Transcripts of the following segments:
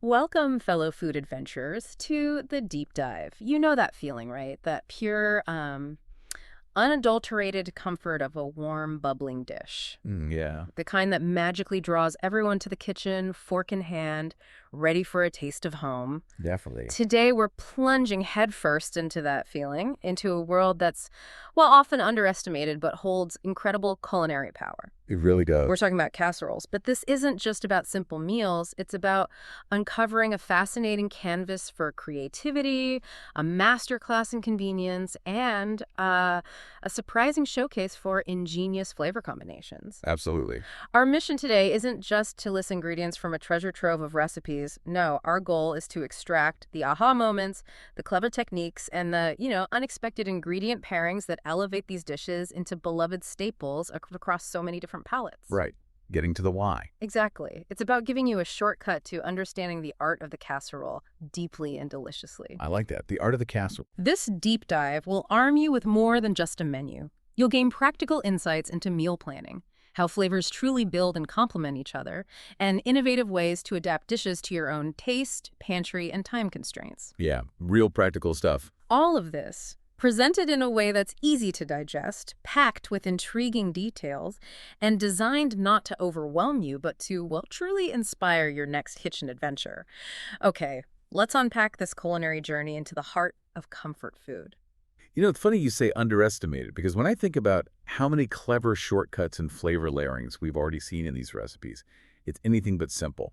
Welcome, fellow food adventurers, to the deep dive. You know that feeling, right? That pure, unadulterated comfort of a warm, bubbling dish. Yeah, The kind that magically draws everyone to the kitchen, fork in hand, ready for a taste of home. definitely. Today, we're plunging headfirst into that feeling, into a world that's, well, often underestimated, but holds incredible culinary power. It really We're does. talking about casseroles, but this isn't just about simple meals. It's about uncovering a fascinating canvas for creativity, a masterclass in convenience, and a surprising showcase for ingenious flavor combinations. Absolutely. Our mission today isn't just to list ingredients from a treasure trove of recipes. No, our goal is to extract the aha moments, the clever techniques, and the, unexpected ingredient pairings that elevate these dishes into beloved staples across so many different palates. Right. Getting to the why. Exactly. It's about giving you a shortcut to understanding the art of the casserole deeply and deliciously. I like that. The art of the casserole. This deep dive will arm you with more than just a menu. You'll gain practical insights into meal planning, how flavors truly build and complement each other, and innovative ways to adapt dishes to your own taste, pantry, and time constraints. Yeah, real practical stuff. All of this presented in a way that's easy to digest, packed with intriguing details, and designed not to overwhelm you, but to, well, truly inspire your next kitchen adventure. Okay, let's unpack this culinary journey into the heart of comfort food. It's funny you say underestimated because when I think about how many clever shortcuts and flavor layerings we've already seen in these recipes, it's anything but simple.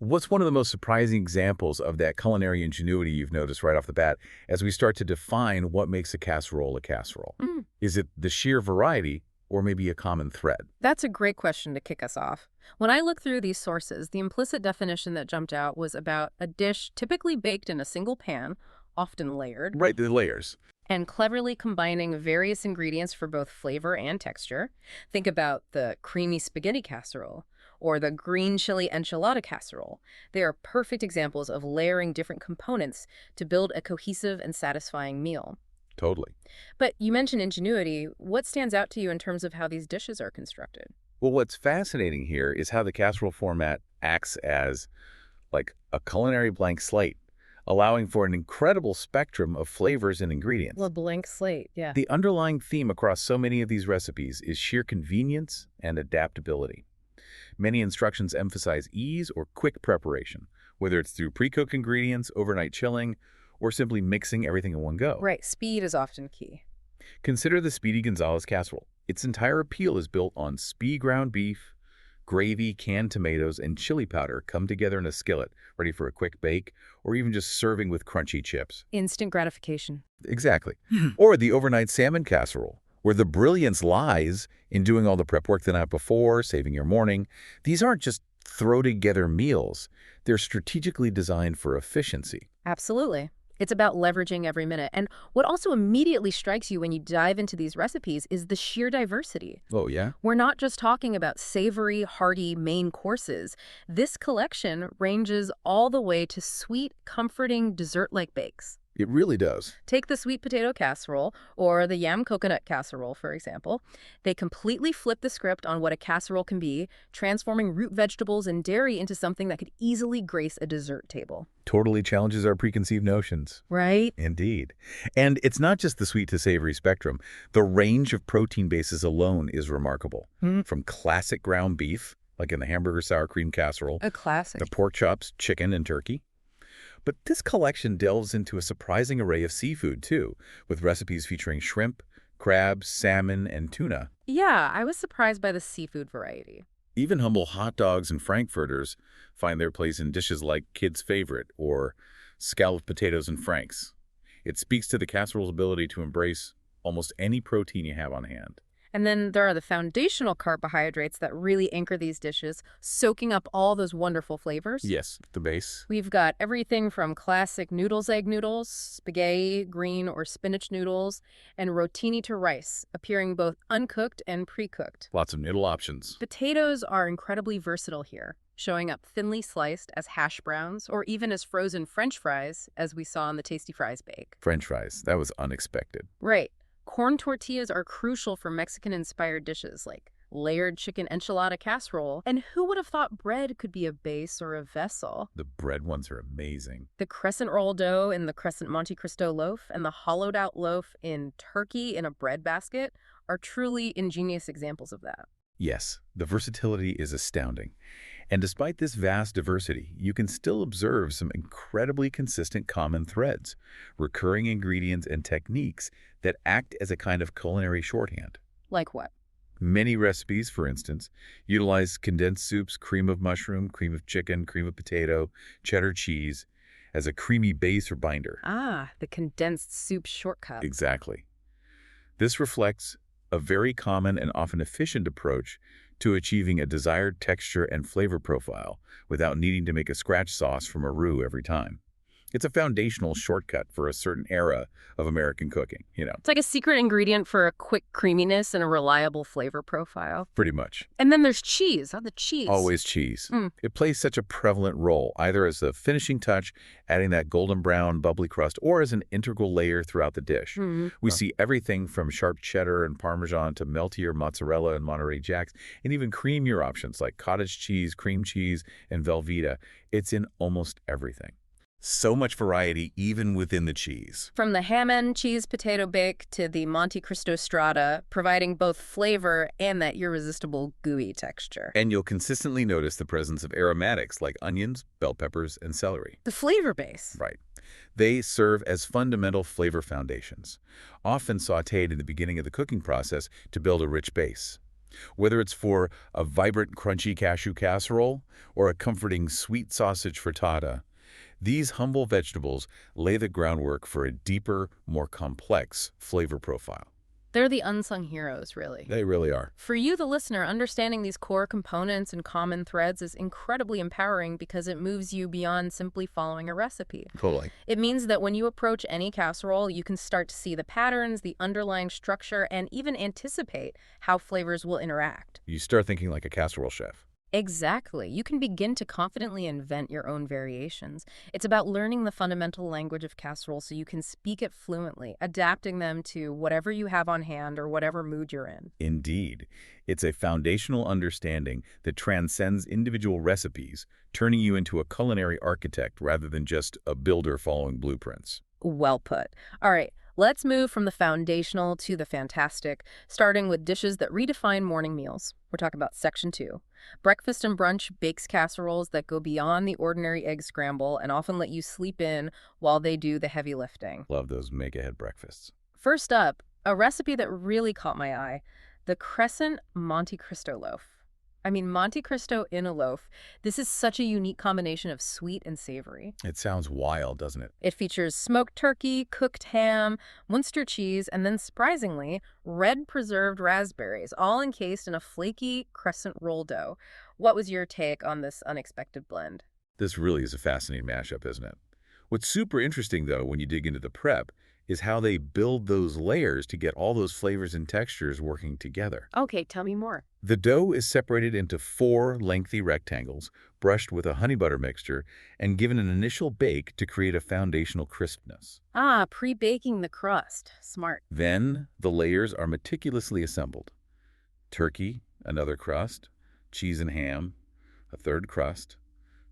What's one of the most surprising examples of that culinary ingenuity you've noticed right off the bat as we start to define what makes a casserole a casserole? Mm, Is it the sheer variety or maybe a common thread? that's a great question to kick us off. When I looked through these sources, the implicit definition that jumped out was about a dish typically baked in a single pan, often layered, Right, the layers. and cleverly combining various ingredients for both flavor and texture. Think about the creamy spaghetti casserole or the green chili enchilada casserole. They are perfect examples of layering different components to build a cohesive and satisfying meal. Totally. But you mentioned ingenuity. What stands out to you in terms of how these dishes are constructed? Well, what's fascinating here is how the casserole format acts as like a culinary blank slate, allowing for an incredible spectrum of flavors and ingredients. Well, blank slate, yeah. The underlying theme across so many of these recipes is sheer convenience and adaptability. Many instructions emphasize ease or quick preparation, whether it's through pre-cooked ingredients, overnight chilling, or simply mixing everything in one go. Right, speed is often key. Consider the Speedy Gonzalez casserole. Its entire appeal is built on speed ground beef, gravy, canned tomatoes, and chili powder come together in a skillet, ready for a quick bake, or even just serving with crunchy chips. Instant gratification. Exactly. Or the overnight salmon casserole, where the brilliance lies in doing all the prep work the night before, saving your morning. These aren't just throw-together meals. They're strategically designed for efficiency. Absolutely. It's about leveraging every minute. And what also immediately strikes you when you dive into these recipes is the sheer diversity. Oh, yeah? We're not just talking about savory, hearty main courses. This collection ranges all the way to sweet, comforting dessert-like bakes. It really does. Take the sweet potato casserole or the yam coconut casserole, for example. They completely flip the script on what a casserole can be, transforming root vegetables and dairy into something that could easily grace a dessert table. Totally challenges our preconceived notions. Right? Indeed. And it's not just the sweet to savory spectrum. The range of protein bases alone is remarkable. From classic ground beef, like in the hamburger sour cream casserole, A classic. to pork chops, chicken, and turkey. But this collection delves into a surprising array of seafood, too, with recipes featuring shrimp, crabs, salmon, and tuna. Yeah, I was surprised by the seafood variety. Even humble hot dogs and frankfurters find their place in dishes like Kid's Favorite or scalloped potatoes and franks. It speaks to the casserole's ability to embrace almost any protein you have on hand. And then there are the foundational carbohydrates that really anchor these dishes, soaking up all those wonderful flavors. Yes, the base. We've got everything from classic noodles, egg noodles, spaghetti, green or spinach noodles, and rotini to rice, appearing both uncooked and pre-cooked. Lots of noodle options. Potatoes are incredibly versatile here, showing up thinly sliced as hash browns or even as frozen French fries, as we saw in the Tasty Fries bake. French fries. That was unexpected. Right. Corn tortillas are crucial for Mexican-inspired dishes like layered chicken enchilada casserole, and who would have thought bread could be a base or a vessel? The bread ones are amazing. The crescent roll dough in the crescent Monte Cristo loaf and the hollowed out loaf in turkey in a bread basket are truly ingenious examples of that. Yes, the versatility is astounding. And despite this vast diversity, you can still observe some incredibly consistent common threads, recurring ingredients and techniques that act as a kind of culinary shorthand. Like what? Many recipes, for instance, utilize condensed soups, cream of mushroom, cream of chicken, cream of potato, cheddar cheese as a creamy base or binder. Ah, the condensed soup shortcut. Exactly. This reflects a very common and often efficient approach to achieving a desired texture and flavor profile without needing to make a scratch sauce from a roux every time. It's a foundational shortcut for a certain era of American cooking, It's like a secret ingredient for a quick creaminess and a reliable flavor profile. Pretty much. And then there's cheese. Oh, the cheese. Always cheese. Mm. It plays such a prevalent role, either as a finishing touch, adding that golden brown, bubbly crust, or as an integral layer throughout the dish. Mm-hmm. We see everything from sharp cheddar and Parmesan to meltier mozzarella and Monterey Jacks, and even creamier options like cottage cheese, cream cheese, and Velveeta. It's in almost everything. So much variety even within the cheese. From the ham and cheese potato bake to the Monte Cristo strata, providing both flavor and that irresistible gooey texture. And you'll consistently notice the presence of aromatics like onions, bell peppers, and celery. The flavor base. Right. They serve as fundamental flavor foundations, often sautéed in the beginning of the cooking process to build a rich base. Whether it's for a vibrant, crunchy cashew casserole or a comforting sweet sausage frittata, these humble vegetables lay the groundwork for a deeper, more complex flavor profile. They're the unsung heroes, really. They really are. For you, the listener, understanding these core components and common threads is incredibly empowering because it moves you beyond simply following a recipe. Totally. It means that when you approach any casserole, you can start to see the patterns, the underlying structure, and even anticipate how flavors will interact. You start thinking like a casserole chef. Exactly. You can begin to confidently invent your own variations. It's about learning the fundamental language of casserole so you can speak it fluently, adapting them to whatever you have on hand or whatever mood you're in. Indeed. It's a foundational understanding that transcends individual recipes, turning you into a culinary architect rather than just a builder following blueprints. Well put. All right. Let's move from the foundational to the fantastic, starting with dishes that redefine morning meals. We're talking about Section 2. Breakfast and brunch bakes casseroles that go beyond the ordinary egg scramble and often let you sleep in while they do the heavy lifting. Love those make-ahead breakfasts. First up, a recipe that really caught my eye, the crescent Monte Cristo loaf. Monte Cristo in a loaf. This is such a unique combination of sweet and savory. It sounds wild, doesn't it? It features smoked turkey, cooked ham, Munster cheese, and then, surprisingly, red preserved raspberries, all encased in a flaky crescent roll dough. What was your take on this unexpected blend? This really is a fascinating mashup, isn't it? What's super interesting, though, when you dig into the prep, is how they build those layers to get all those flavors and textures working together. Okay, tell me more. The dough is separated into 4 lengthy rectangles, brushed with a honey butter mixture, and given an initial bake to create a foundational crispness. Ah, pre-baking the crust. Smart. Then, the layers are meticulously assembled. Turkey, another crust, cheese and ham, a third crust,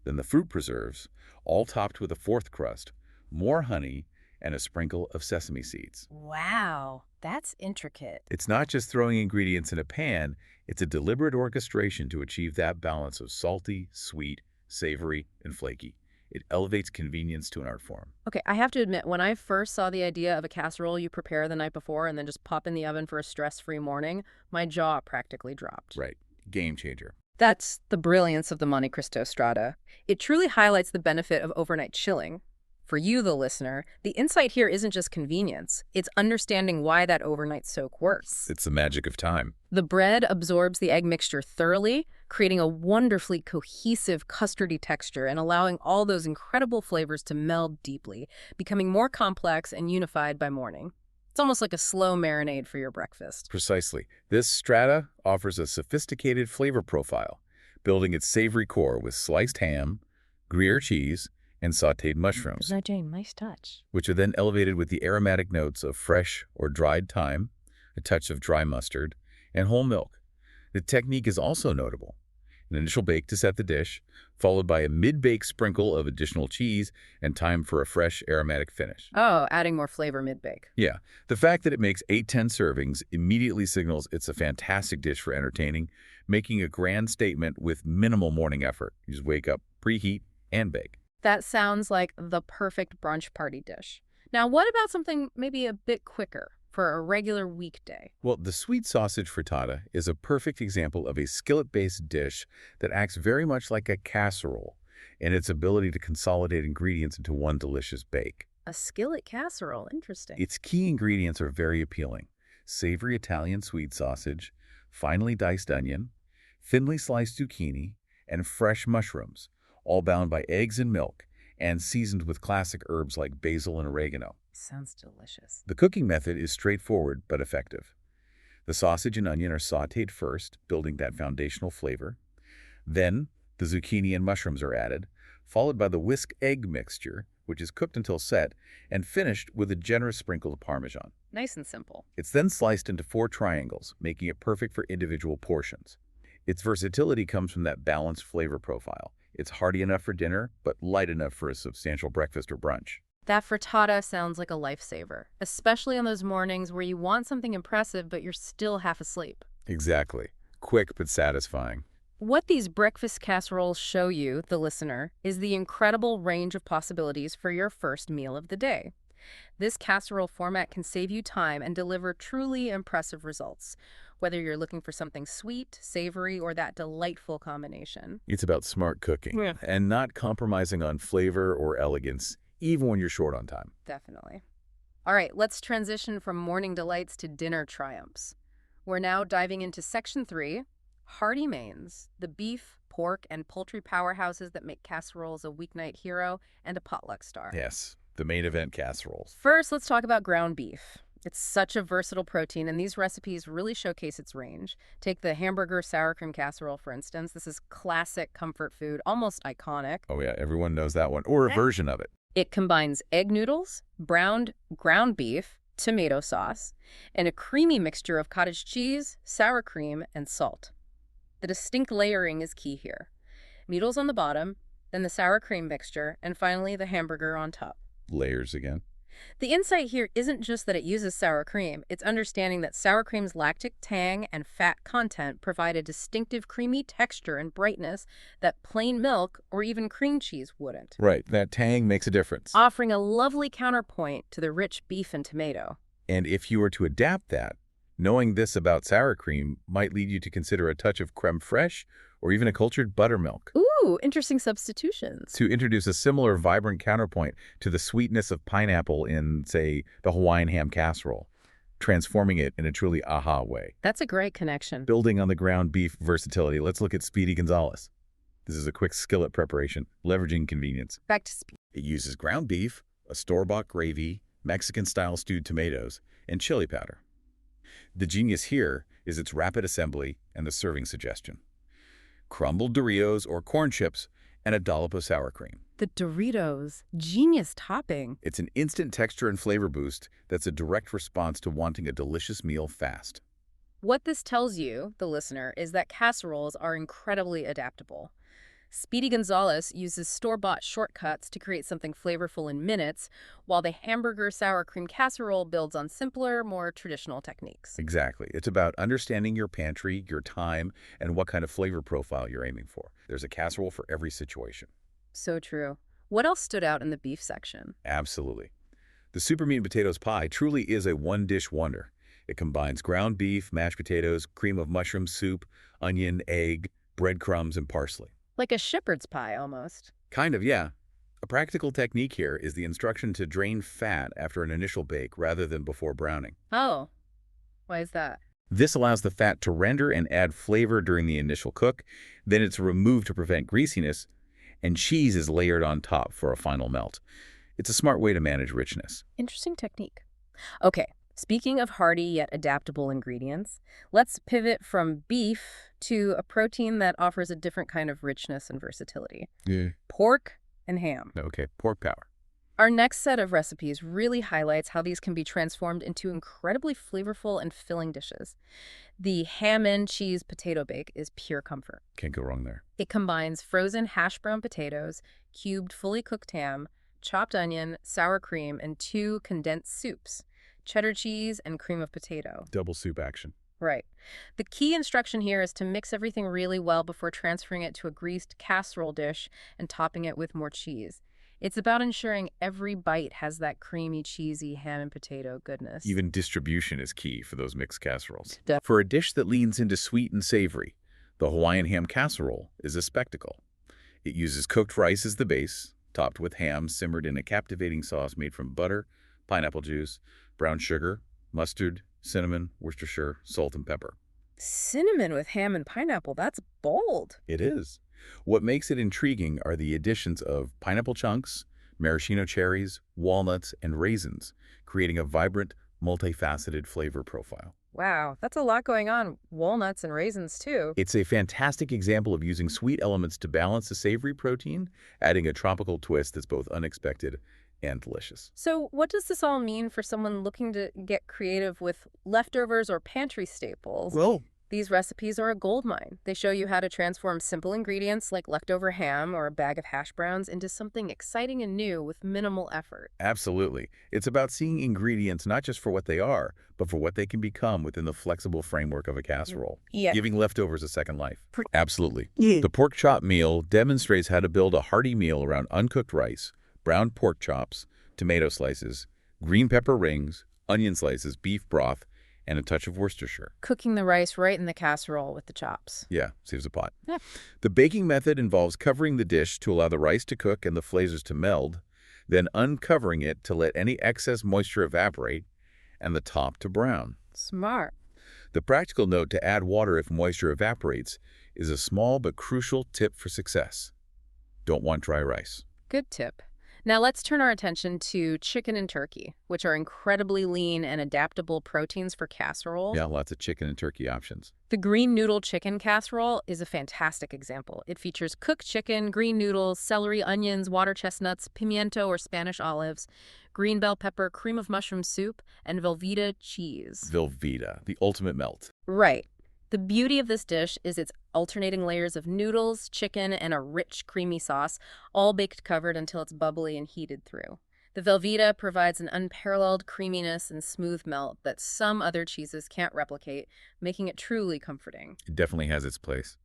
then the fruit preserves, all topped with a 4th crust, more honey, and a sprinkle of sesame seeds. Wow, that's intricate. It's not just throwing ingredients in a pan, it's a deliberate orchestration to achieve that balance of salty, sweet, savory, and flaky. It elevates convenience to an art form. Okay, I have to admit, when I first saw the idea of a casserole you prepare the night before and then just pop in the oven for a stress-free morning, my jaw practically dropped. Right. Game changer. That's the brilliance of the Monte Cristo strata. It truly highlights the benefit of overnight chilling. For you, the listener, the insight here isn't just convenience. It's understanding why that overnight soak works. It's the magic of time. The bread absorbs the egg mixture thoroughly, creating a wonderfully cohesive custardy texture and allowing all those incredible flavors to meld deeply, becoming more complex and unified by morning. It's almost like a slow marinade for your breakfast. Precisely. This strata offers a sophisticated flavor profile, building its savory core with sliced ham, Gruyere cheese, and sautéed mushrooms, Nice touch. which are then elevated with the aromatic notes of fresh or dried thyme, a touch of dry mustard, and whole milk. The technique is also notable. An initial bake to set the dish, followed by a mid-bake sprinkle of additional cheese and time for a fresh aromatic finish. Oh, adding more flavor mid-bake. Yeah, the fact that it makes 8-10 servings immediately signals it's a fantastic dish for entertaining, making a grand statement with minimal morning effort. You just wake up, preheat, and bake. That sounds like the perfect brunch party dish. Now, what about something maybe a bit quicker for a regular weekday? Well, the sweet sausage frittata is a perfect example of a skillet-based dish that acts very much like a casserole in its ability to consolidate ingredients into one delicious bake. A skillet casserole, interesting. Its key ingredients are very appealing. Savory Italian sweet sausage, finely diced onion, thinly sliced zucchini, and fresh mushrooms, all bound by eggs and milk, and seasoned with classic herbs like basil and oregano. Sounds delicious. The cooking method is straightforward but effective. The sausage and onion are sautéed first, building that foundational flavor. Then, the zucchini and mushrooms are added, followed by the whisk egg mixture, which is cooked until set, and finished with a generous sprinkle of Parmesan. Nice and simple. It's then sliced into 4 triangles, making it perfect for individual portions. Its versatility comes from that balanced flavor profile. It's hearty enough for dinner, but light enough for a substantial breakfast or brunch. That frittata sounds like a lifesaver, especially on those mornings where you want something impressive but you're still half asleep. Exactly. Quick but satisfying. What these breakfast casseroles show you, the listener, is the incredible range of possibilities for your first meal of the day. This casserole format can save you time and deliver truly impressive results, whether you're looking for something sweet, savory, or that delightful combination. It's about smart cooking and not compromising on flavor or elegance, even when you're short on time. Definitely. All right, let's transition from morning delights to dinner triumphs. We're now diving into Section 3, hearty mains, the beef, pork, and poultry powerhouses that make casseroles a weeknight hero and a potluck star. Yes, the main event casseroles. First, let's talk about ground beef. It's such a versatile protein, and these recipes really showcase its range. Take the hamburger sour cream casserole, for instance. This is classic comfort food, almost iconic. Oh yeah, everyone knows that one, or a version of it. It combines egg noodles, browned ground beef, tomato sauce, and a creamy mixture of cottage cheese, sour cream, and salt. The distinct layering is key here. Noodles on the bottom, then the sour cream mixture, and finally the hamburger on top. Layers again. The insight here isn't just that it uses sour cream, it's understanding that sour cream's lactic tang and fat content provide a distinctive creamy texture and brightness that plain milk or even cream cheese wouldn't. Right, that tang makes a difference. Offering a lovely counterpoint to the rich beef and tomato. And if you were to adapt that, knowing this about sour cream might lead you to consider a touch of creme fraiche or even a cultured buttermilk. Ooh, interesting substitutions. To introduce a similar vibrant counterpoint to the sweetness of pineapple in, say, the Hawaiian ham casserole, transforming it in a truly aha way. That's a great connection. Building on the ground beef versatility, let's look at Speedy Gonzales. This is a quick skillet preparation, leveraging convenience. Back to speed. It uses ground beef, a store-bought gravy, Mexican-style stewed tomatoes, and chili powder. The genius here is its rapid assembly and the serving suggestion. Crumbled Doritos or corn chips, and a dollop of sour cream. The Doritos, genius topping. It's an instant texture and flavor boost that's a direct response to wanting a delicious meal fast. What this tells you, the listener, is that casseroles are incredibly adaptable. Speedy Gonzales uses store-bought shortcuts to create something flavorful in minutes, while the hamburger sour cream casserole builds on simpler, more traditional techniques. Exactly. It's about understanding your pantry, your time, and what kind of flavor profile you're aiming for. There's a casserole for every situation. So true. What else stood out in the beef section? Absolutely. The super meat and potatoes pie truly is a one-dish wonder. It combines ground beef, mashed potatoes, cream of mushroom soup, onion, egg, breadcrumbs, and parsley. Like a shepherd's pie, almost. Kind of, yeah. A practical technique here is the instruction to drain fat after an initial bake rather than before browning. Oh, why is that? This allows the fat to render and add flavor during the initial cook, then it's removed to prevent greasiness, and cheese is layered on top for a final melt. It's a smart way to manage richness. Interesting technique. Okay, speaking of hearty yet adaptable ingredients, let's pivot from beef to a protein that offers a different kind of richness and versatility. Yeah. Pork and ham. Okay, pork power. Our next set of recipes really highlights how these can be transformed into incredibly flavorful and filling dishes. The ham and cheese potato bake is pure comfort. Can't go wrong there. It combines frozen hash brown potatoes, cubed fully cooked ham, chopped onion, sour cream, and two condensed soups, cheddar cheese and cream of potato. Double soup action. Right. The key instruction here is to mix everything really well before transferring it to a greased casserole dish and topping it with more cheese. It's about ensuring every bite has that creamy, cheesy ham and potato goodness. Even distribution is key for those mixed casseroles. Duh. For a dish that leans into sweet and savory, the Hawaiian ham casserole is a spectacle. It uses cooked rice as the base, topped with ham simmered in a captivating sauce made from butter, pineapple juice, brown sugar, mustard, cinnamon, Worcestershire, salt, and pepper. Cinnamon with ham and pineapple, that's bold. It is. What makes it intriguing are the additions of pineapple chunks, maraschino cherries, walnuts, and raisins, creating a vibrant, multifaceted flavor profile. Wow, that's a lot going on. Walnuts and raisins, too. It's a fantastic example of using sweet elements to balance the savory protein, adding a tropical twist that's both unexpected and delicious. So what does this all mean for someone looking to get creative with leftovers or pantry staples? Well, These recipes are a goldmine. They show you how to transform simple ingredients like leftover ham or a bag of hash browns into something exciting and new with minimal effort. absolutely. It's about seeing ingredients not just for what they are, but for what they can become within the flexible framework of a casserole, Yeah. giving leftovers a second life. Per- Absolutely. Yeah. The pork chop meal demonstrates how to build a hearty meal around uncooked rice, browned pork chops, tomato slices, green pepper rings, onion slices, beef broth, and a touch of Worcestershire. Cooking the rice right in the casserole with the chops. Yeah, saves a pot. Yeah. The baking method involves covering the dish to allow the rice to cook and the flavors to meld, then uncovering it to let any excess moisture evaporate, and the top to brown. Smart. The practical note to add water if moisture evaporates is a small but crucial tip for success. Don't want dry rice. Good tip. Now let's turn our attention to chicken and turkey, which are incredibly lean and adaptable proteins for casseroles. Yeah, lots of chicken and turkey options. The green noodle chicken casserole is a fantastic example. It features cooked chicken, green noodles, celery, onions, water chestnuts, pimiento or Spanish olives, green bell pepper, cream of mushroom soup, and Velveeta cheese. Velveeta, the ultimate melt. Right. The beauty of this dish is its alternating layers of noodles, chicken, and a rich, creamy sauce, all baked covered until it's bubbly and heated through. The Velveeta provides an unparalleled creaminess and smooth melt that some other cheeses can't replicate, making it truly comforting. It definitely has its place.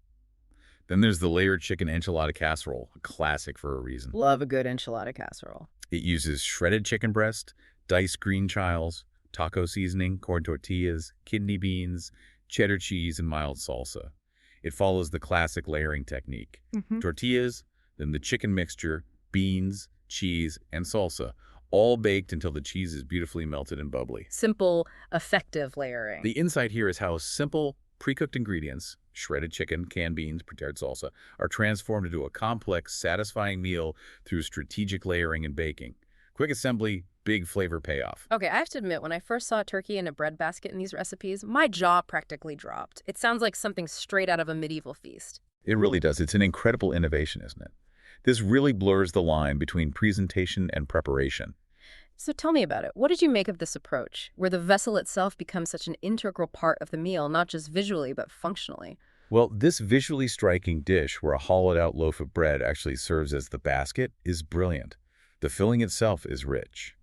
Then there's the layered chicken enchilada casserole, a classic for a reason. Love a good enchilada casserole. It uses shredded chicken breast, diced green chiles, taco seasoning, corn tortillas, kidney beans, cheddar cheese, and mild salsa. It follows the classic layering technique. Tortillas, then the chicken mixture, beans, cheese, and salsa, all baked until the cheese is beautifully melted and bubbly. Simple, effective layering. The insight here is how simple, pre-cooked ingredients, shredded chicken, canned beans, prepared salsa, are transformed into a complex, satisfying meal through strategic layering and baking. Quick assembly, big flavor payoff. Okay, I have to admit, when I first saw turkey in a breadbasket in these recipes, my jaw practically dropped. It sounds like something straight out of a medieval feast. It really does. It's an incredible innovation, isn't it? This really blurs the line between presentation and preparation. So tell me about it. What did you make of this approach, where the vessel itself becomes such an integral part of the meal, not just visually, but functionally? Well, this visually striking dish where a hollowed-out loaf of bread actually serves as the basket is brilliant. The filling itself is rich.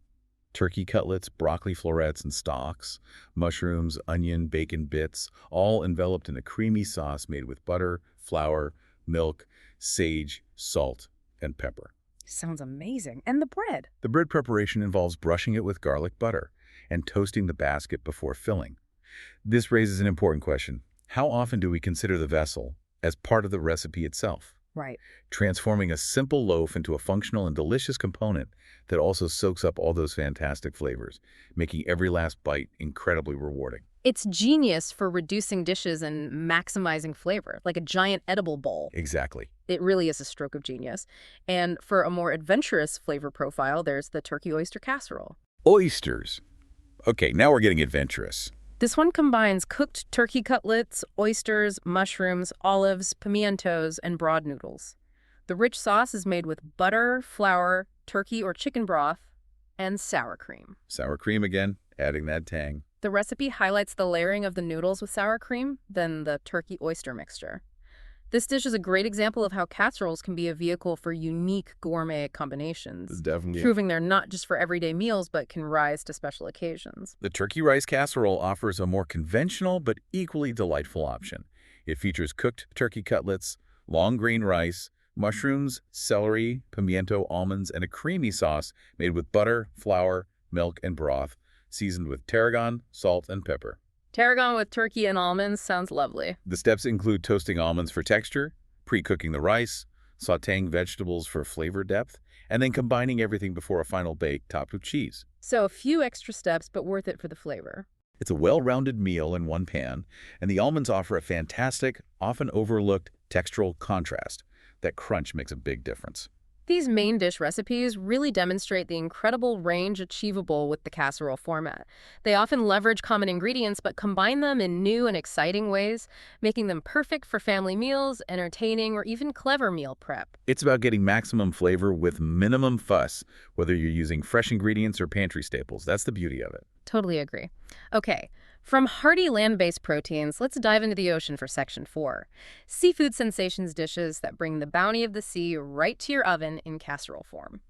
Turkey cutlets, broccoli florets and stalks, mushrooms, onion, bacon bits, all enveloped in a creamy sauce made with butter, flour, milk, sage, salt, and pepper. Sounds amazing. And the bread. The bread preparation involves brushing it with garlic butter and toasting the basket before filling. This raises an important question. How often do we consider the vessel as part of the recipe itself? Right. Transforming a simple loaf into a functional and delicious component that also soaks up all those fantastic flavors, making every last bite incredibly rewarding. It's genius for reducing dishes and maximizing flavor, like a giant edible bowl. Exactly. It really is a stroke of genius. And for a more adventurous flavor profile, there's the turkey oyster casserole. Oysters. Okay, now we're getting adventurous. This one combines cooked turkey cutlets, oysters, mushrooms, olives, pimientos, and broad noodles. The rich sauce is made with butter, flour, turkey or chicken broth, and sour cream. Sour cream again, adding that tang. The recipe highlights the layering of the noodles with sour cream, then the turkey-oyster mixture. This dish is a great example of how casseroles can be a vehicle for unique gourmet combinations, Definitely. proving they're not just for everyday meals but can rise to special occasions. The turkey rice casserole offers a more conventional but equally delightful option. It features cooked turkey cutlets, long green rice, mushrooms, celery, pimiento, almonds, and a creamy sauce made with butter, flour, milk, and broth, seasoned with tarragon, salt, and pepper. Tarragon with turkey and almonds sounds lovely. The steps include toasting almonds for texture, pre-cooking the rice, sautéing vegetables for flavor depth, and then combining everything before a final bake topped with cheese. So a few extra steps, but worth it for the flavor. It's a well-rounded meal in one pan, and the almonds offer a fantastic, often overlooked textural contrast. That crunch makes a big difference. These main dish recipes really demonstrate the incredible range achievable with the casserole format. They often leverage common ingredients but combine them in new and exciting ways, making them perfect for family meals, entertaining, or even clever meal prep. It's about getting maximum flavor with minimum fuss, whether you're using fresh ingredients or pantry staples. That's the beauty of it. Totally agree. Okay, from hearty land-based proteins, let's dive into the ocean for Section 4. Seafood sensations dishes that bring the bounty of the sea right to your oven in casserole form.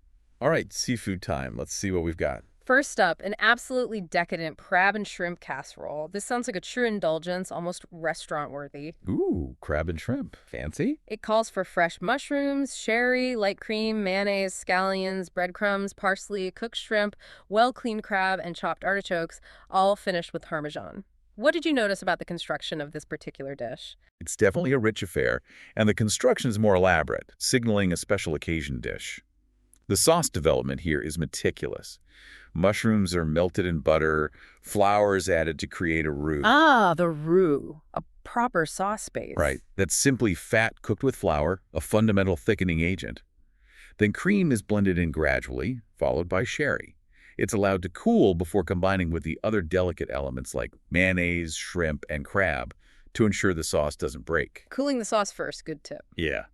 All right, seafood time. Let's see what we've got. First up, an absolutely decadent crab and shrimp casserole. This sounds like a true indulgence, almost restaurant-worthy. Ooh, crab and shrimp. Fancy? It calls for fresh mushrooms, sherry, light cream, mayonnaise, scallions, breadcrumbs, parsley, cooked shrimp, well-cleaned crab, and chopped artichokes, all finished with Parmesan. What did you notice about the construction of this particular dish? It's definitely a rich affair, and the construction is more elaborate, signaling a special occasion dish. The sauce development here is meticulous. Mushrooms are melted in butter, flour is added to create a roux. Ah, the roux, a proper sauce base. Right. That's simply fat cooked with flour, a fundamental thickening agent. Then cream is blended in gradually, followed by sherry. It's allowed to cool before combining with the other delicate elements like mayonnaise, shrimp, and crab to ensure the sauce doesn't break. Cooling the sauce first, good tip. Yeah.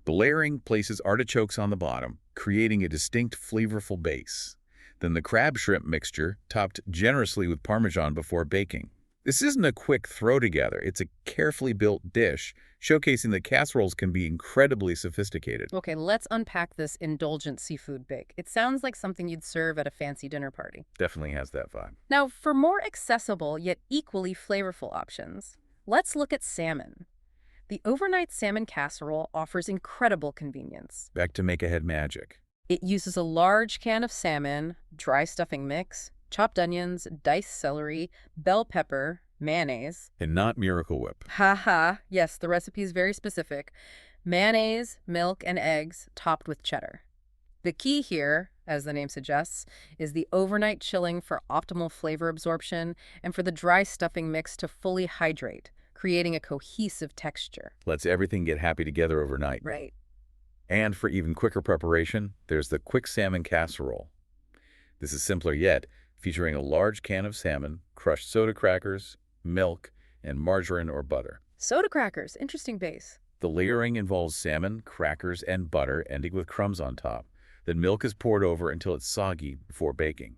The layering places artichokes on the bottom, creating a distinct flavorful base. Then the crab-shrimp mixture, topped generously with Parmesan before baking. This isn't a quick throw-together. It's a carefully built dish, showcasing that casseroles can be incredibly sophisticated. Okay, let's unpack this indulgent seafood bake. It sounds like something you'd serve at a fancy dinner party. Definitely has that vibe. Now, for more accessible yet equally flavorful options, let's look at salmon. The overnight salmon casserole offers incredible convenience. Back to make-ahead magic. It uses a large can of salmon, dry stuffing mix, chopped onions, diced celery, bell pepper, mayonnaise. And not Miracle Whip. Haha, yes, the recipe is very specific. Mayonnaise, milk, and eggs topped with cheddar. The key here, as the name suggests, is the overnight chilling for optimal flavor absorption and for the dry stuffing mix to fully hydrate, creating a cohesive texture. Lets everything get happy together overnight. Right. And for even quicker preparation, there's the quick salmon casserole. This is simpler yet, featuring a large can of salmon, crushed soda crackers, milk, and margarine or butter. Soda crackers, interesting base. The layering involves salmon, crackers, and butter, ending with crumbs on top. Then milk is poured over until it's soggy before baking.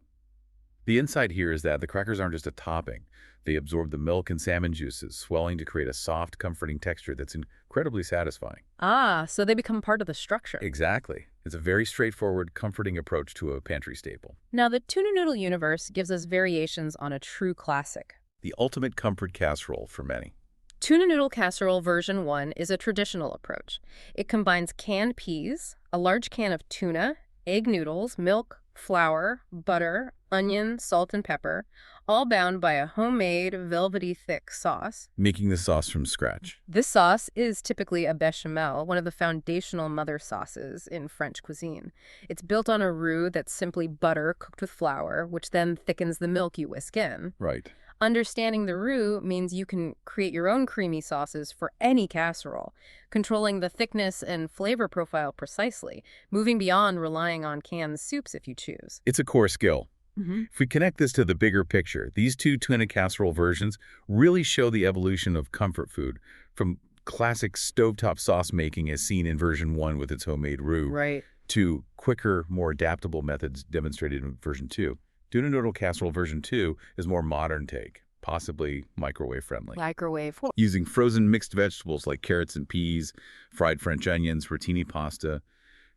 The insight here is that the crackers aren't just a topping. They absorb the milk and salmon juices, swelling to create a soft, comforting texture that's incredibly satisfying. Ah, so they become part of the structure. Exactly. It's a very straightforward, comforting approach to a pantry staple. Now, the tuna noodle universe gives us variations on a true classic. The ultimate comfort casserole for many. Tuna noodle casserole version 1 is a traditional approach. It combines canned peas, a large can of tuna, egg noodles, milk, flour, butter, onion, salt, and pepper, all bound by a homemade, velvety thick sauce. Making the sauce from scratch. This sauce is typically a bechamel, one of the foundational mother sauces in French cuisine. It's built on a roux that's simply butter cooked with flour, which then thickens the milk you whisk in. Right. Understanding the roux means you can create your own creamy sauces for any casserole, controlling the thickness and flavor profile precisely, moving beyond relying on canned soups if you choose. It's a core skill. Mm-hmm. If we connect this to the bigger picture, these two tuna casserole versions really show the evolution of comfort food, from classic stovetop sauce making as seen in version 1 with its homemade roux, Right. to quicker, more adaptable methods demonstrated in version 2. Tuna noodle casserole version 2 is more modern take, possibly microwave friendly, Microwave. using frozen mixed vegetables like carrots and peas, fried French onions, rotini pasta,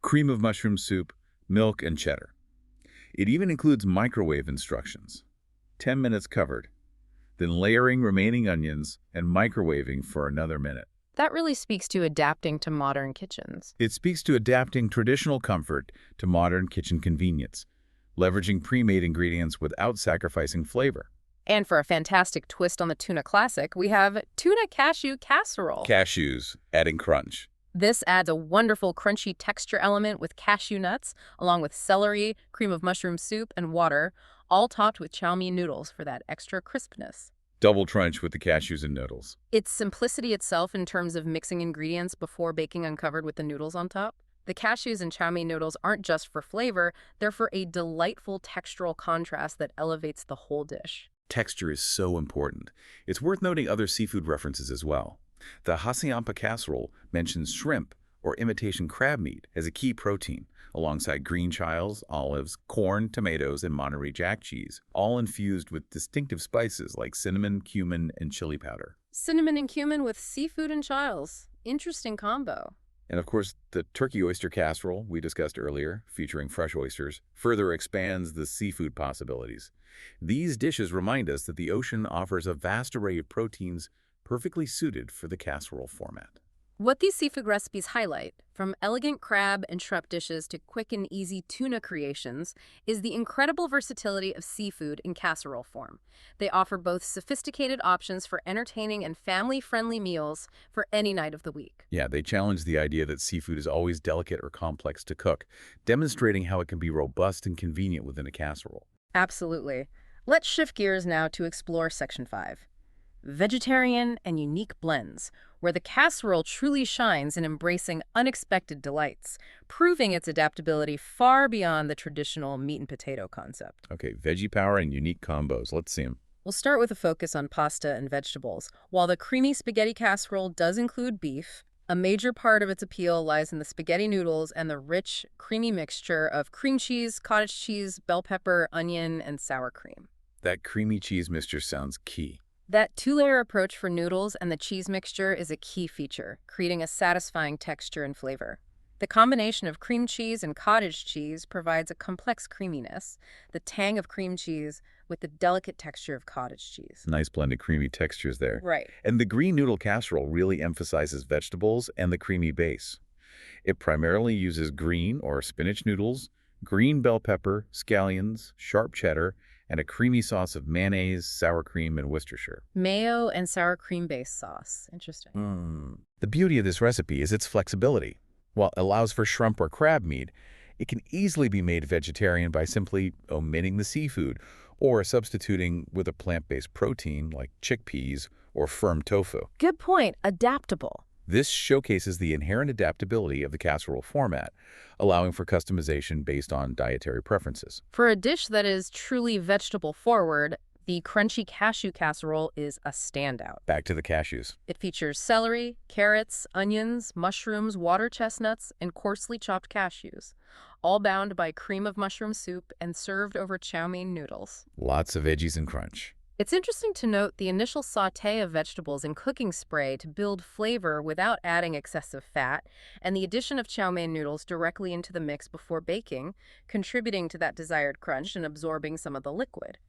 cream of mushroom soup, milk, and cheddar. It even includes microwave instructions. 10 minutes covered, then layering remaining onions and microwaving for another minute. That really speaks to adapting to modern kitchens. It speaks to adapting traditional comfort to modern kitchen convenience, leveraging pre-made ingredients without sacrificing flavor. And for a fantastic twist on the tuna classic, we have tuna cashew casserole. Cashews, adding crunch. This adds a wonderful crunchy texture element with cashew nuts, along with celery, cream of mushroom soup, and water, all topped with chow mein noodles for that extra crispness. Double crunch with the cashews and noodles. Its simplicity itself in terms of mixing ingredients before baking uncovered with the noodles on top. The cashews and chow mein noodles aren't just for flavor, they're for a delightful textural contrast that elevates the whole dish. Texture is so important. It's worth noting other seafood references as well. The Haciampa casserole mentions shrimp or imitation crab meat as a key protein, alongside green chiles, olives, corn, tomatoes, and Monterey Jack cheese, all infused with distinctive spices like cinnamon, cumin, and chili powder. Cinnamon and cumin with seafood and chiles. Interesting combo. And of course, the turkey oyster casserole we discussed earlier, featuring fresh oysters, further expands the seafood possibilities. These dishes remind us that the ocean offers a vast array of proteins perfectly suited for the casserole format. What these seafood recipes highlight, from elegant crab and shrimp dishes to quick and easy tuna creations, is the incredible versatility of seafood in casserole form. They offer both sophisticated options for entertaining and family-friendly meals for any night of the week. Yeah, they challenge the idea that seafood is always delicate or complex to cook, demonstrating how it can be robust and convenient within a casserole. Absolutely. Let's shift gears now to explore Section 5. Vegetarian and unique blends, where the casserole truly shines in embracing unexpected delights, proving its adaptability far beyond the traditional meat and potato concept. Okay, veggie power and unique combos. Let's see them. We'll start with a focus on pasta and vegetables. While the creamy spaghetti casserole does include beef, a major part of its appeal lies in the spaghetti noodles and the rich, creamy mixture of cream cheese, cottage cheese, bell pepper, onion, and sour cream. That creamy cheese mixture sounds key. That two-layer approach for noodles and the cheese mixture is a key feature, creating a satisfying texture and flavor. The combination of cream cheese and cottage cheese provides a complex creaminess, the tang of cream cheese with the delicate texture of cottage cheese. Nice blend of creamy textures there. Right. And the green noodle casserole really emphasizes vegetables and the creamy base. It primarily uses green or spinach noodles, green bell pepper, scallions, sharp cheddar, and a creamy sauce of mayonnaise, sour cream, and Worcestershire. Mayo and sour cream-based sauce. Interesting. The beauty of this recipe is its flexibility. While it allows for shrimp or crab meat, it can easily be made vegetarian by simply omitting the seafood or substituting with a plant-based protein like chickpeas or firm tofu. Good point. Adaptable. This showcases the inherent adaptability of the casserole format, allowing for customization based on dietary preferences. For a dish that is truly vegetable-forward, the crunchy cashew casserole is a standout. Back to the cashews. It features celery, carrots, onions, mushrooms, water chestnuts, and coarsely chopped cashews, all bound by cream of mushroom soup and served over chow mein noodles. Lots of veggies and crunch. It's interesting to note the initial sauté of vegetables in cooking spray to build flavor without adding excessive fat, and the addition of chow mein noodles directly into the mix before baking, contributing to that desired crunch and absorbing some of the liquid.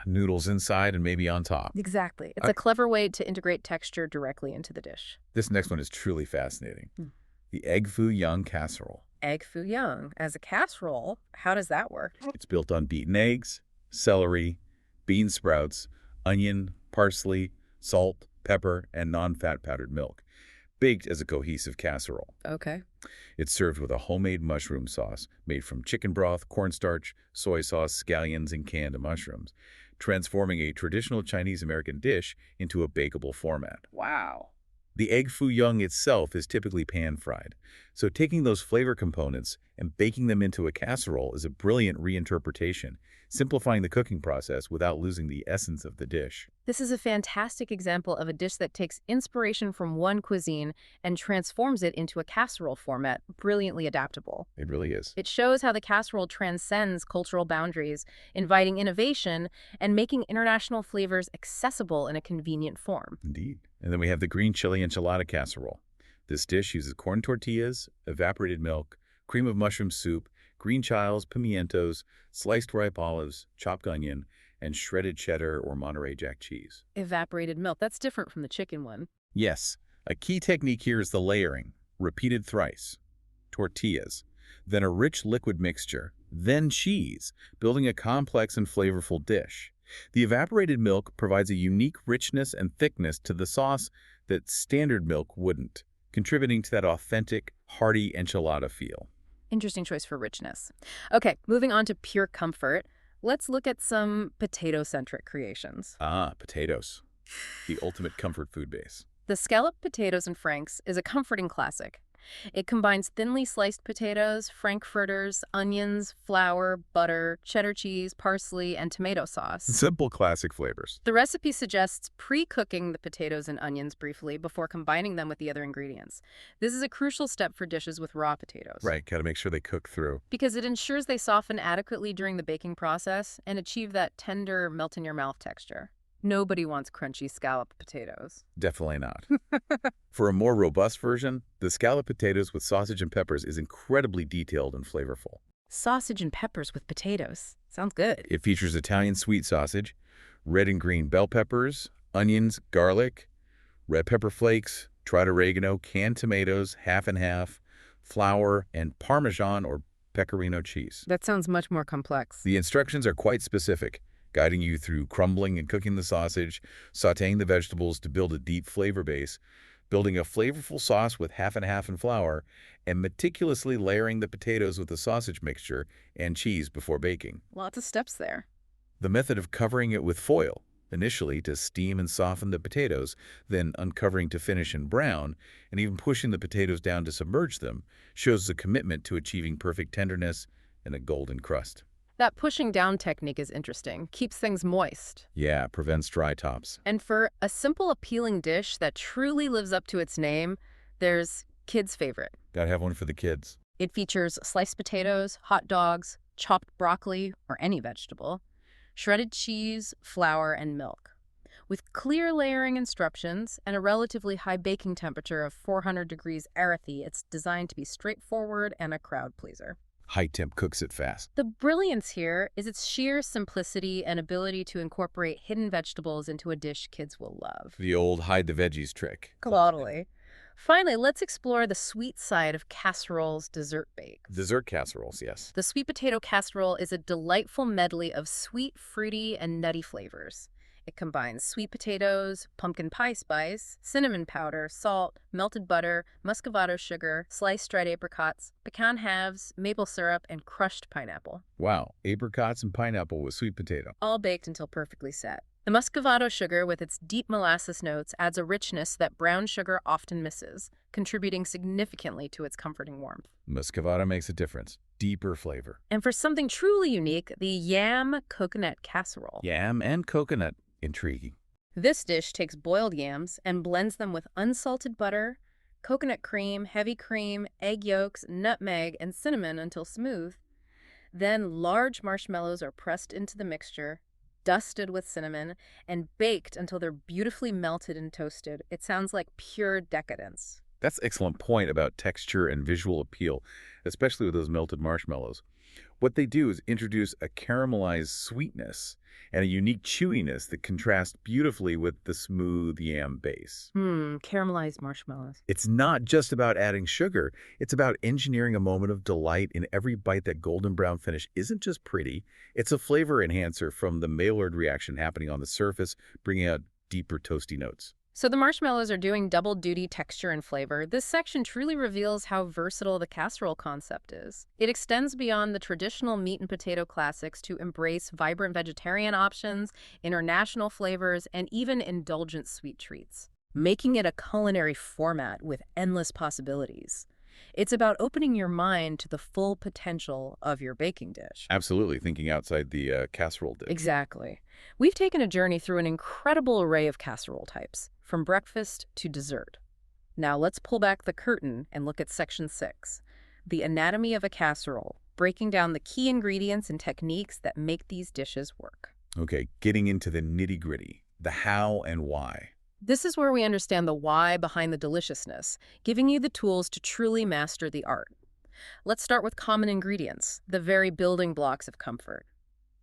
Noodles inside and maybe on top. Exactly. It's a clever way to integrate texture directly into the dish. This next one is truly fascinating. The egg foo young casserole. Egg foo young. As a casserole, how does that work? It's built on beaten eggs, celery, bean sprouts, onion, parsley, salt, pepper, and non-fat powdered milk, baked as a cohesive casserole. Okay. It's served with a homemade mushroom sauce made from chicken broth, cornstarch, soy sauce, scallions, and canned mushrooms, transforming a traditional Chinese-American dish into a bakeable format. Wow. The egg foo young itself is typically pan-fried, so taking those flavor components and baking them into a casserole is a brilliant reinterpretation, simplifying the cooking process without losing the essence of the dish. This is a fantastic example of a dish that takes inspiration from one cuisine and transforms it into a casserole format, brilliantly adaptable. It really is. It shows how the casserole transcends cultural boundaries, inviting innovation and making international flavors accessible in a convenient form. Indeed. And then we have the green chili enchilada casserole. This dish uses corn tortillas, evaporated milk, cream of mushroom soup, green chiles, pimientos, sliced ripe olives, chopped onion, and shredded cheddar or Monterey Jack cheese. Evaporated milk, that's different from the chicken one. Yes, a key technique here is the layering, repeated thrice. Tortillas, then a rich liquid mixture, then cheese, building a complex and flavorful dish. The evaporated milk provides a unique richness and thickness to the sauce that standard milk wouldn't, contributing to that authentic, hearty enchilada feel. Interesting choice for richness. Okay, moving on to pure comfort, let's look at some potato-centric creations. Ah, potatoes. The ultimate comfort food base. The scalloped potatoes and franks is a comforting classic. It combines thinly sliced potatoes, frankfurters, onions, flour, butter, cheddar cheese, parsley, and tomato sauce. Simple classic flavors. The recipe suggests pre-cooking the potatoes and onions briefly before combining them with the other ingredients. This is a crucial step for dishes with raw potatoes. Right, gotta make sure they cook through. Because it ensures they soften adequately during the baking process and achieve that tender, melt-in-your-mouth texture. Nobody wants crunchy scalloped potatoes. Definitely not. For a more robust version, the scalloped potatoes with sausage and peppers is incredibly detailed and flavorful. Sausage and peppers with potatoes. Sounds good. It features Italian sweet sausage, red and green bell peppers, onions, garlic, red pepper flakes, dried oregano, canned tomatoes, half and half, flour, and Parmesan or pecorino cheese. That sounds much more complex. The instructions are quite specific, guiding you through crumbling and cooking the sausage, sautéing the vegetables to build a deep flavor base, building a flavorful sauce with half and flour, and meticulously layering the potatoes with the sausage mixture and cheese before baking. Lots of steps there. The method of covering it with foil, initially to steam and soften the potatoes, then uncovering to finish in brown, and even pushing the potatoes down to submerge them, shows the commitment to achieving perfect tenderness and a golden crust. That pushing down technique is interesting. Keeps things moist. Yeah, prevents dry tops. And for a simple, appealing dish that truly lives up to its name, there's kids' favorite. Gotta have one for the kids. It features sliced potatoes, hot dogs, chopped broccoli, or any vegetable, shredded cheese, flour, and milk. With clear layering instructions and a relatively high baking temperature of 400 degrees Fahrenheit, it's designed to be straightforward and a crowd pleaser. High temp cooks it fast. The brilliance here is its sheer simplicity and ability to incorporate hidden vegetables into a dish kids will love. The old hide the veggies trick. Totally. Finally, let's explore the sweet side of casseroles dessert bakes. Dessert casseroles, yes. The sweet potato casserole is a delightful medley of sweet, fruity, and nutty flavors. It combines sweet potatoes, pumpkin pie spice, cinnamon powder, salt, melted butter, muscovado sugar, sliced dried apricots, pecan halves, maple syrup, and crushed pineapple. Wow, apricots and pineapple with sweet potato. All baked until perfectly set. The muscovado sugar with its deep molasses notes adds a richness that brown sugar often misses, contributing significantly to its comforting warmth. Muscovado makes a difference. Deeper flavor. And for something truly unique, the yam coconut casserole. Yam and coconut. Intriguing. This dish takes boiled yams and blends them with unsalted butter, coconut cream, heavy cream, egg yolks, nutmeg, and cinnamon until smooth. Then large marshmallows are pressed into the mixture, dusted with cinnamon, and baked until they're beautifully melted and toasted. It sounds like pure decadence. That's an excellent point about texture and visual appeal, especially with those melted marshmallows. What they do is introduce a caramelized sweetness and a unique chewiness that contrasts beautifully with the smooth yam base. Caramelized marshmallows. It's not just about adding sugar. It's about engineering a moment of delight in every bite. That golden brown finish isn't just pretty. It's a flavor enhancer from the Maillard reaction happening on the surface, bringing out deeper toasty notes. So the marshmallows are doing double duty texture and flavor. This section truly reveals how versatile the casserole concept is. It extends beyond the traditional meat and potato classics to embrace vibrant vegetarian options, international flavors, and even indulgent sweet treats, making it a culinary format with endless possibilities. It's about opening your mind to the full potential of your baking dish. Absolutely, thinking outside the casserole dish. Exactly. We've taken a journey through an incredible array of casserole types, from breakfast to dessert. Now let's pull back the curtain and look at Section 6, the anatomy of a casserole, breaking down the key ingredients and techniques that make these dishes work. Okay, getting into the nitty-gritty, the how and why. This is where we understand the why behind the deliciousness, giving you the tools to truly master the art. Let's start with common ingredients, the very building blocks of comfort.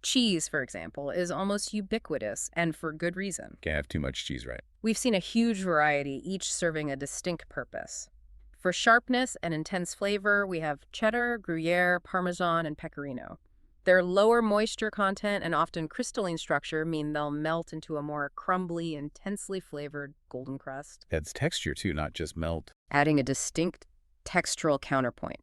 Cheese, for example, is almost ubiquitous, and for good reason. Can't have too much cheese, right? We've seen a huge variety, each serving a distinct purpose. For sharpness and intense flavor, we have cheddar, Gruyere, Parmesan, and Pecorino. Their lower moisture content and often crystalline structure mean they'll melt into a more crumbly, intensely flavored golden crust, Adds texture too, not just melt. adding a distinct textural counterpoint.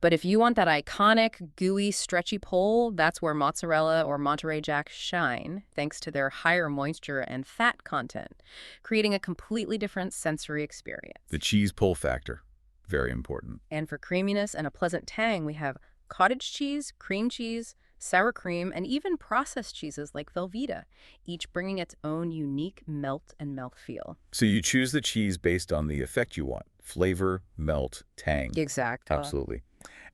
But if you want that iconic, gooey, stretchy pole, that's where mozzarella or Monterey Jack shine, thanks to their higher moisture and fat content, creating a completely different sensory experience. The cheese pull factor, very important. And for creaminess and a pleasant tang, we have cottage cheese, cream cheese, sour cream, and even processed cheeses like Velveeta, each bringing its own unique melt and mouthfeel. So you choose the cheese based on the effect you want. Flavor, melt, tang. Exactly. Absolutely.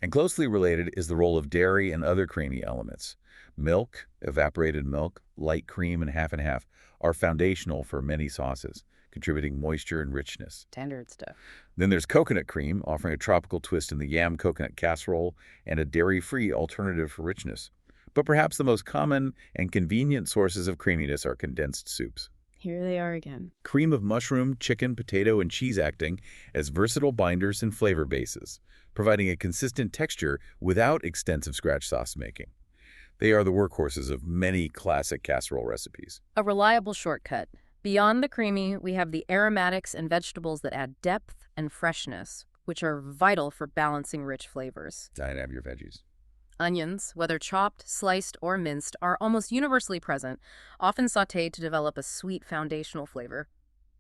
And closely related is the role of dairy and other creamy elements. Milk, evaporated milk, light cream, and half are foundational for many sauces, contributing moisture and richness. Standard stuff. Then there's coconut cream, offering a tropical twist in the yam coconut casserole and a dairy-free alternative for richness. But perhaps the most common and convenient sources of creaminess are condensed soups. Here they are again. Cream of mushroom, chicken, potato, and cheese acting as versatile binders and flavor bases, providing a consistent texture without extensive scratch sauce making. They are the workhorses of many classic casserole recipes. A reliable shortcut. Beyond the creamy, we have the aromatics and vegetables that add depth and freshness, which are vital for balancing rich flavors. Dine have your veggies. Onions, whether chopped, sliced, or minced, are almost universally present, often sautéed to develop a sweet foundational flavor.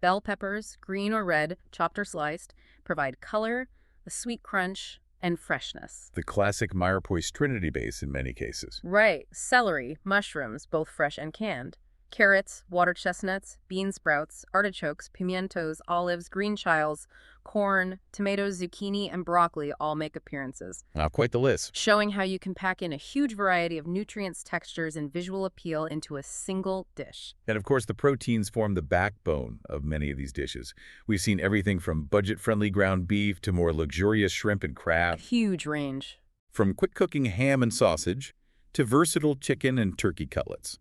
Bell peppers, green or red, chopped or sliced, provide color, a sweet crunch, and freshness. The classic Mirepoix Trinity base in many cases. Right. Celery, mushrooms, both fresh and canned. Carrots, water chestnuts, bean sprouts, artichokes, pimientos, olives, green chiles, corn, tomatoes, zucchini, and broccoli all make appearances, Now, quite the list. showing how you can pack in a huge variety of nutrients, textures, and visual appeal into a single dish. And of course, the proteins form the backbone of many of these dishes. We've seen everything from budget-friendly ground beef to more luxurious shrimp and A crab, huge range. from quick-cooking ham and sausage to versatile chicken and turkey cutlets.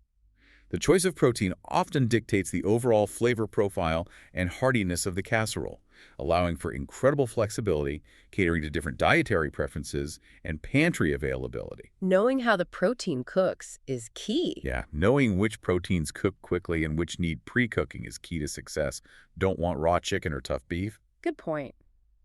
The choice of protein often dictates the overall flavor profile and heartiness of the casserole, allowing for incredible flexibility, catering to different dietary preferences and pantry availability. Knowing how the protein cooks is key. Yeah, knowing which proteins cook quickly and which need pre-cooking is key to success. Don't want raw chicken or tough beef? Good point.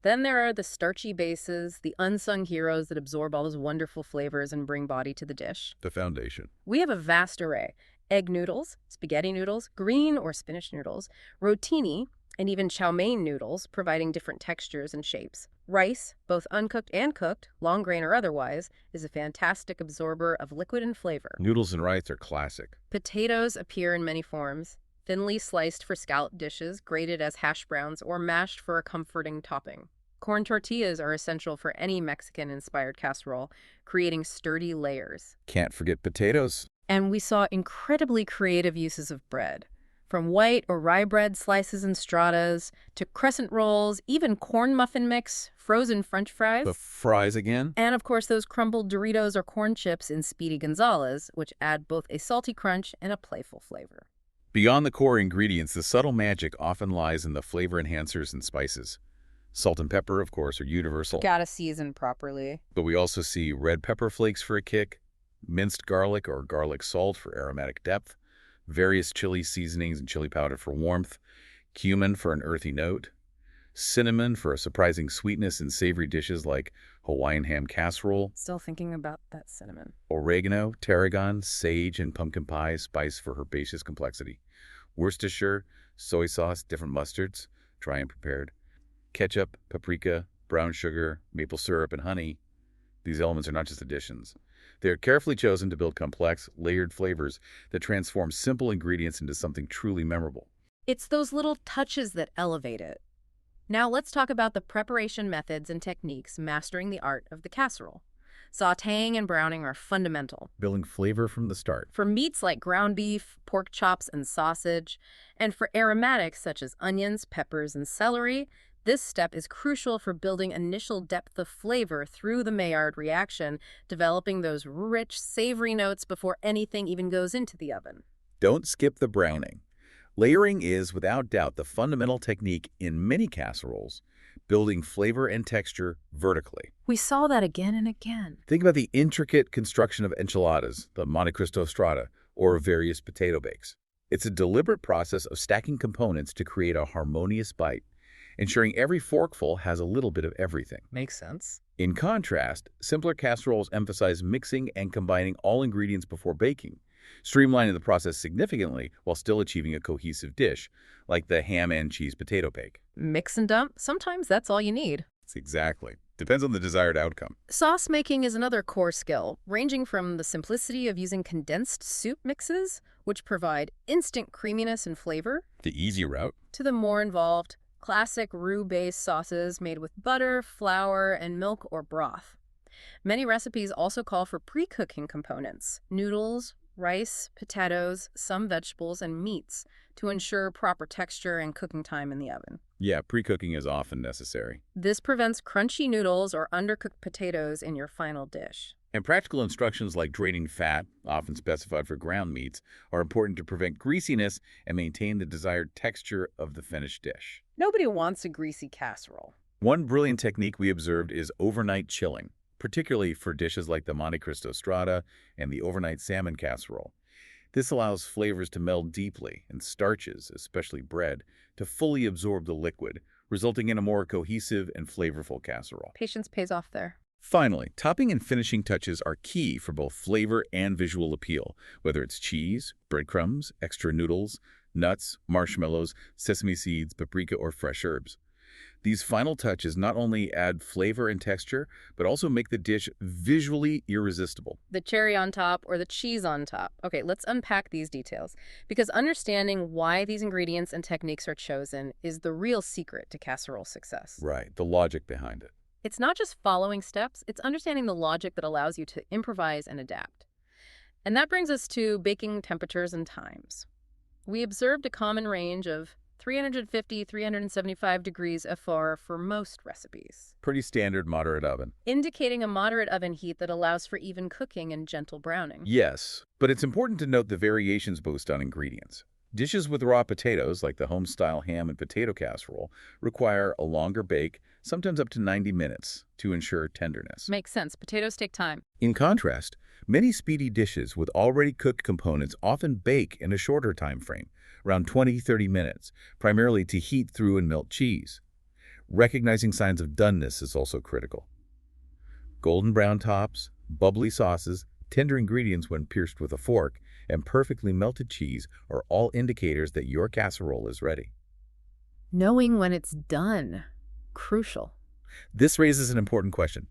Then there are the starchy bases, the unsung heroes that absorb all those wonderful flavors and bring body to the dish. The foundation. We have a vast array. Egg noodles, spaghetti noodles, green or spinach noodles, rotini, and even chow mein noodles, providing different textures and shapes. Rice, both uncooked and cooked, long grain or otherwise, is a fantastic absorber of liquid and flavor. Noodles and rice are classic. Potatoes appear in many forms, thinly sliced for scallop dishes, grated as hash browns, or mashed for a comforting topping. Corn tortillas are essential for any Mexican-inspired casserole, creating sturdy layers. Can't forget potatoes. And we saw incredibly creative uses of bread, from white or rye bread slices and stratas to crescent rolls, even corn muffin mix, frozen French fries, The fries again. and of course those crumbled Doritos or corn chips in Speedy Gonzales, which add both a salty crunch and a playful flavor. Beyond the core ingredients, the subtle magic often lies in the flavor enhancers and spices. Salt and pepper, of course, are universal. Gotta season properly. But we also see red pepper flakes for a kick, minced garlic or garlic salt for aromatic depth, various chili seasonings and chili powder for warmth, cumin for an earthy note, cinnamon for a surprising sweetness in savory dishes like Hawaiian ham casserole, Still thinking about that cinnamon. oregano, tarragon, sage, and pumpkin pie spice for herbaceous complexity, Worcestershire, soy sauce, different mustards, dry and prepared, ketchup, paprika, brown sugar, maple syrup, and honey. These elements are not just additions. They are carefully chosen to build complex, layered flavors that transform simple ingredients into something truly memorable. It's those little touches that elevate it. Now let's talk about the preparation methods and techniques mastering the art of the casserole. Sautéing and browning are fundamental. Building flavor from the start. For meats like ground beef, pork chops, and sausage, and for aromatics such as onions, peppers, and celery, this step is crucial for building initial depth of flavor through the Maillard reaction, developing those rich, savory notes before anything even goes into the oven. Don't skip the browning. Layering is, without doubt, the fundamental technique in many casseroles, building flavor and texture vertically. We saw that again and again. Think about the intricate construction of enchiladas, the Monte Cristo strata, or various potato bakes. It's a deliberate process of stacking components to create a harmonious bite, ensuring every forkful has a little bit of everything. Makes sense. In contrast, simpler casseroles emphasize mixing and combining all ingredients before baking, streamlining the process significantly while still achieving a cohesive dish, like the ham and cheese potato bake. Mix and dump, sometimes that's all you need. Exactly. Depends on the desired outcome. Sauce making is another core skill, ranging from the simplicity of using condensed soup mixes, which provide instant creaminess and flavor, The easy route. to the more involved, classic roux-based sauces made with butter, flour, and milk or broth. Many recipes also call for pre-cooking components, noodles, rice, potatoes, some vegetables, and meats to ensure proper texture and cooking time in the oven. Yeah, pre-cooking is often necessary. This prevents crunchy noodles or undercooked potatoes in your final dish. And practical instructions like draining fat, often specified for ground meats, are important to prevent greasiness and maintain the desired texture of the finished dish. Nobody wants a greasy casserole. One brilliant technique we observed is overnight chilling, particularly for dishes like the Monte Cristo strata and the overnight salmon casserole. This allows flavors to meld deeply and starches, especially bread, to fully absorb the liquid, resulting in a more cohesive and flavorful casserole. Patience pays off there. Finally, topping and finishing touches are key for both flavor and visual appeal, whether it's cheese, breadcrumbs, extra noodles, nuts, marshmallows, sesame seeds, paprika, or fresh herbs. These final touches not only add flavor and texture, but also make the dish visually irresistible. The cherry on top or the cheese on top. Okay, let's unpack these details, because understanding why these ingredients and techniques are chosen is the real secret to casserole success. Right, the logic behind it. It's not just following steps, it's understanding the logic that allows you to improvise and adapt. And that brings us to baking temperatures and times. We observed a common range of 350, 375 degrees FR for most recipes, Pretty standard moderate oven. indicating a moderate oven heat that allows for even cooking and gentle browning. Yes, but it's important to note the variations based on ingredients. Dishes with raw potatoes, like the home-style ham and potato casserole, require a longer bake, sometimes up to 90 minutes, to ensure tenderness. Makes sense. Potatoes take time. In contrast, many speedy dishes with already cooked components often bake in a shorter time frame, around 20-30 minutes, primarily to heat through and melt cheese. Recognizing signs of doneness is also critical. Golden brown tops, bubbly sauces, tender ingredients when pierced with a fork, and perfectly melted cheese are all indicators that your casserole is ready. Knowing when it's done. Crucial. This raises an important question.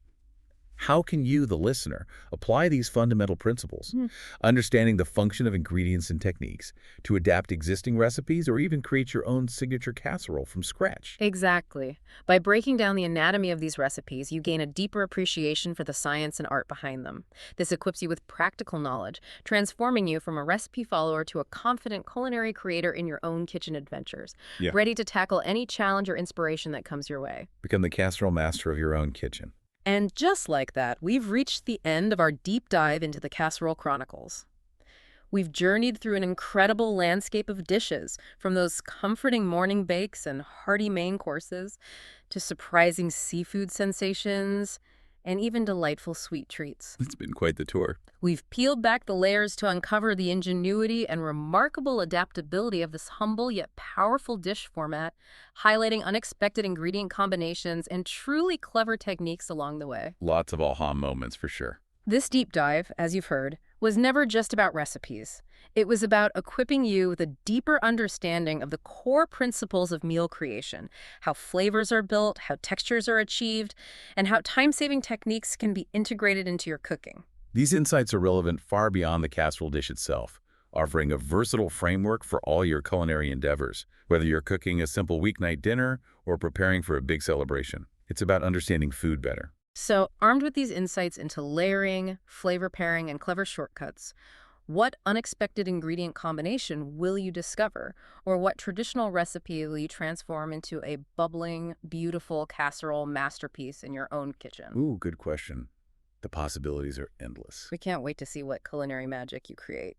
How can you, the listener, apply these fundamental principles, understanding the function of ingredients and techniques, to adapt existing recipes or even create your own signature casserole from scratch? Exactly. By breaking down the anatomy of these recipes, you gain a deeper appreciation for the science and art behind them. This equips you with practical knowledge, transforming you from a recipe follower to a confident culinary creator in your own kitchen adventures, ready to tackle any challenge or inspiration that comes your way. Become the casserole master of your own kitchen. And just like that, we've reached the end of our deep dive into the Casserole Chronicles. We've journeyed through an incredible landscape of dishes, from those comforting morning bakes and hearty main courses, to surprising seafood sensations, and even delightful sweet treats. It's been quite the tour. We've peeled back the layers to uncover the ingenuity and remarkable adaptability of this humble yet powerful dish format, highlighting unexpected ingredient combinations and truly clever techniques along the way. Lots of aha moments for sure. This deep dive, as you've heard, was never just about recipes. It was about equipping you with a deeper understanding of the core principles of meal creation, how flavors are built, how textures are achieved, and how time-saving techniques can be integrated into your cooking. These insights are relevant far beyond the casserole dish itself, offering a versatile framework for all your culinary endeavors, whether you're cooking a simple weeknight dinner or preparing for a big celebration. It's about understanding food better. So, armed with these insights into layering, flavor pairing, and clever shortcuts, what unexpected ingredient combination will you discover? Or what traditional recipe will you transform into a bubbling, beautiful casserole masterpiece in your own kitchen? Ooh, good question. The possibilities are endless. We can't wait to see what culinary magic you create.